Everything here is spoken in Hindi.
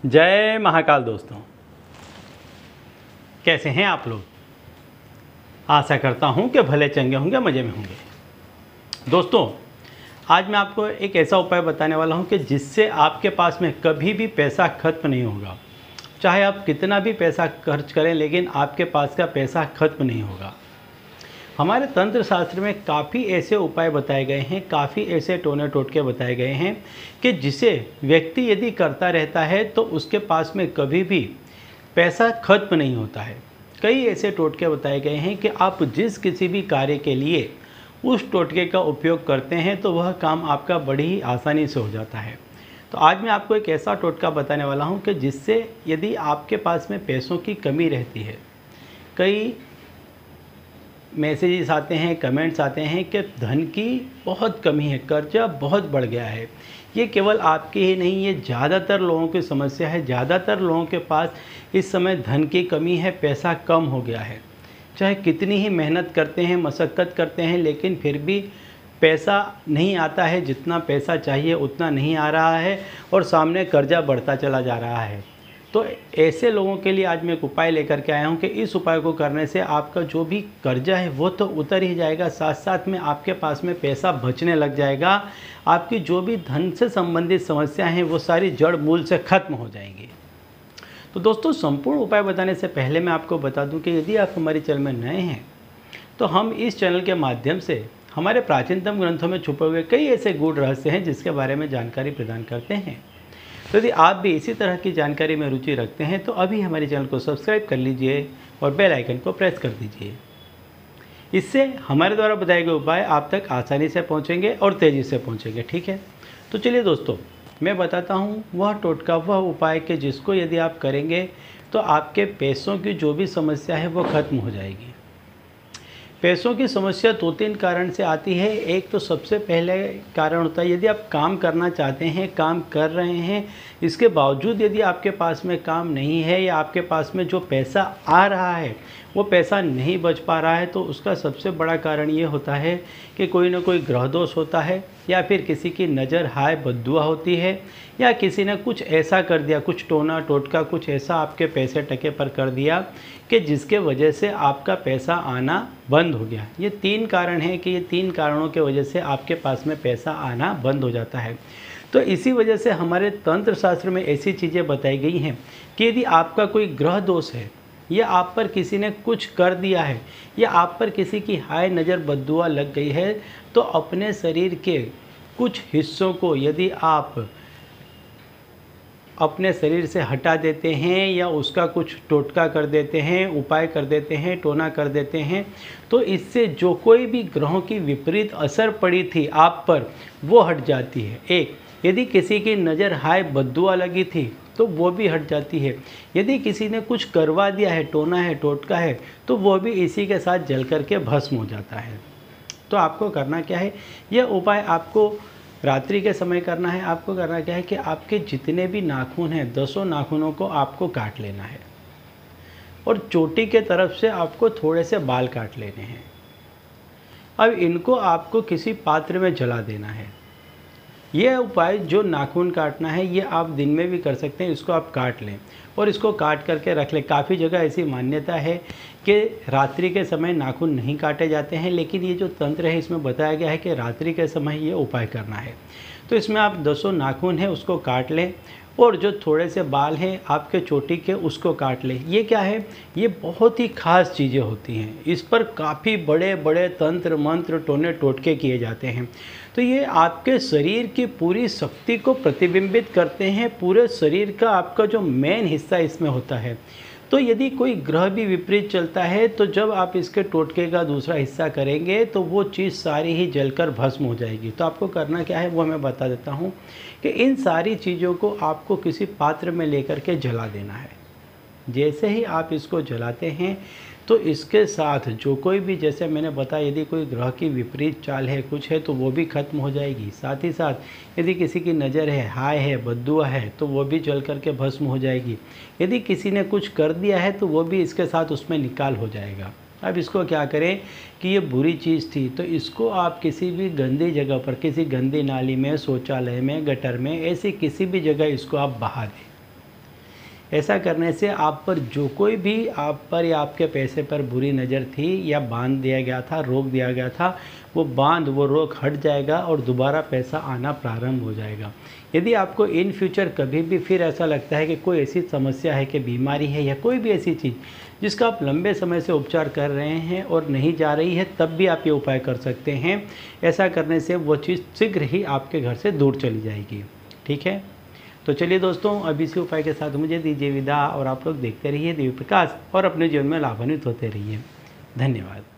जय महाकाल दोस्तों, कैसे हैं आप लोग। आशा करता हूं कि भले चंगे होंगे, मज़े में होंगे। दोस्तों, आज मैं आपको एक ऐसा उपाय बताने वाला हूं कि जिससे आपके पास में कभी भी पैसा खत्म नहीं होगा। चाहे आप कितना भी पैसा खर्च करें, लेकिन आपके पास का पैसा खत्म नहीं होगा। हमारे तंत्र शास्त्र में काफ़ी ऐसे उपाय बताए गए हैं, काफ़ी ऐसे टोने टोटके बताए गए हैं कि जिसे व्यक्ति यदि करता रहता है तो उसके पास में कभी भी पैसा खत्म नहीं होता है। कई ऐसे टोटके बताए गए हैं कि आप जिस किसी भी कार्य के लिए उस टोटके का उपयोग करते हैं तो वह काम आपका बड़ी ही आसानी से हो जाता है। तो आज मैं आपको एक ऐसा टोटका बताने वाला हूं कि जिससे यदि आपके पास में पैसों की कमी रहती है, कई मैसेजेस आते हैं, कमेंट्स आते हैं कि धन की बहुत कमी है, कर्जा बहुत बढ़ गया है। ये केवल आपकी ही नहीं, ये ज़्यादातर लोगों की समस्या है। ज़्यादातर लोगों के पास इस समय धन की कमी है, पैसा कम हो गया है। चाहे कितनी ही मेहनत करते हैं, मशक्क़त करते हैं, लेकिन फिर भी पैसा नहीं आता है। जितना पैसा चाहिए उतना नहीं आ रहा है और सामने कर्जा बढ़ता चला जा रहा है। तो ऐसे लोगों के लिए आज मैं एक उपाय लेकर के आया हूं कि इस उपाय को करने से आपका जो भी कर्जा है वो तो उतर ही जाएगा, साथ साथ में आपके पास में पैसा बचने लग जाएगा। आपकी जो भी धन से संबंधित समस्याएं हैं वो सारी जड़ मूल से ख़त्म हो जाएंगी। तो दोस्तों, संपूर्ण उपाय बताने से पहले मैं आपको बता दूं कि यदि आप हमारे चैनल में नए हैं तो हम इस चैनल के माध्यम से हमारे प्राचीनतम ग्रंथों में छुपे हुए कई ऐसे गूढ़ रहस्य हैं जिसके बारे में जानकारी प्रदान करते हैं। तो यदि आप भी इसी तरह की जानकारी में रुचि रखते हैं तो अभी हमारे चैनल को सब्सक्राइब कर लीजिए और बेल आइकन को प्रेस कर दीजिए। इससे हमारे द्वारा बताए गए उपाय आप तक आसानी से पहुंचेंगे और तेज़ी से पहुंचेंगे। ठीक है, तो चलिए दोस्तों, मैं बताता हूं वह टोटका, वह उपाय के जिसको यदि आप करेंगे तो आपके पैसों की जो भी समस्या है वो ख़त्म हो जाएगी। पैसों की समस्या दो तीन कारण से आती है। एक तो सबसे पहले कारण होता है यदि आप काम करना चाहते हैं, काम कर रहे हैं, इसके बावजूद यदि आपके पास में काम नहीं है या आपके पास में जो पैसा आ रहा है वो पैसा नहीं बच पा रहा है, तो उसका सबसे बड़ा कारण ये होता है कि कोई ना कोई ग्रह दोष होता है, या फिर किसी की नज़र हाय बद्दुआ होती है, या किसी ने कुछ ऐसा कर दिया, कुछ टोना टोटका कुछ ऐसा आपके पैसे टके पर कर दिया कि जिसके वजह से आपका पैसा आना बंद हो गया। ये तीन कारण हैं कि ये तीन कारणों के वजह से आपके पास में पैसा आना बंद हो जाता है। तो इसी वजह से हमारे तंत्र शास्त्र में ऐसी चीज़ें बताई गई हैं कि यदि आपका कोई ग्रह दोष है, या आप पर किसी ने कुछ कर दिया है, या आप पर किसी की हाय नज़र बद्दुआ लग गई है, तो अपने शरीर के कुछ हिस्सों को यदि आप अपने शरीर से हटा देते हैं या उसका कुछ टोटका कर देते हैं, उपाय कर देते हैं, टोना कर देते हैं, तो इससे जो कोई भी ग्रहों की विपरीत असर पड़ी थी आप पर वो हट जाती है। एक, यदि किसी की नज़र हाय बद्दुआ लगी थी तो वो भी हट जाती है। यदि किसी ने कुछ करवा दिया है, टोना है, टोटका है, तो वो भी इसी के साथ जल करके भस्म हो जाता है। तो आपको करना क्या है, यह उपाय आपको रात्रि के समय करना है। आपको करना क्या है कि आपके जितने भी नाखून हैं, 10 नाखूनों को आपको काट लेना है और चोटी के तरफ से आपको थोड़े से बाल काट लेने हैं। अब इनको आपको किसी पात्र में जला देना है। यह उपाय जो नाखून काटना है ये आप दिन में भी कर सकते हैं। इसको आप काट लें और इसको काट करके रख लें। काफ़ी जगह ऐसी मान्यता है कि रात्रि के समय नाखून नहीं काटे जाते हैं, लेकिन ये जो तंत्र है इसमें बताया गया है कि रात्रि के समय ये उपाय करना है। तो इसमें आप 10 नाखून हैं उसको काट लें और जो थोड़े से बाल हैं आपके चोटी के उसको काट लें। ये क्या है, ये बहुत ही ख़ास चीज़ें होती हैं। इस पर काफ़ी बड़े बड़े तंत्र मंत्र टोने टोटके किए जाते हैं। तो ये आपके शरीर की पूरी शक्ति को प्रतिबिंबित करते हैं। पूरे शरीर का आपका जो मेन हिस्सा इसमें होता है। तो यदि कोई ग्रह भी विपरीत चलता है तो जब आप इसके टोटके का दूसरा हिस्सा करेंगे तो वो चीज़ सारी ही जलकर भस्म हो जाएगी। तो आपको करना क्या है वो मैं बता देता हूँ कि इन सारी चीज़ों को आपको किसी पात्र में लेकर के जला देना है। जैसे ही आप इसको जलाते हैं तो इसके साथ जो कोई भी, जैसे मैंने बताया, यदि कोई ग्रह की विपरीत चाल है, कुछ है, तो वो भी खत्म हो जाएगी। साथ ही साथ यदि किसी की नज़र है, हाय है, बद्दुआ है, तो वो भी जल करके भस्म हो जाएगी। यदि किसी ने कुछ कर दिया है तो वो भी इसके साथ उसमें निकाल हो जाएगा। अब इसको क्या करें कि ये बुरी चीज़ थी तो इसको आप किसी भी गंदी जगह पर, किसी गंदी नाली में, शौचालय में, गटर में, ऐसी किसी भी जगह इसको आप बहा दें। ऐसा करने से आप पर जो कोई भी आप पर या आपके पैसे पर बुरी नज़र थी या बांध दिया गया था, रोक दिया गया था, वो रोक हट जाएगा और दोबारा पैसा आना प्रारंभ हो जाएगा। यदि आपको इन फ्यूचर कभी भी फिर ऐसा लगता है कि कोई ऐसी समस्या है कि बीमारी है या कोई भी ऐसी चीज़ जिसका आप लंबे समय से उपचार कर रहे हैं और नहीं जा रही है, तब भी आप ये उपाय कर सकते हैं। ऐसा करने से वो चीज़ शीघ्र ही आपके घर से दूर चली जाएगी। ठीक है, तो चलिए दोस्तों, अब इसी उपाय के साथ मुझे दीजिए विदा और आप लोग देखते रहिए दिव्य प्रकाश और अपने जीवन में लाभान्वित होते रहिए। धन्यवाद।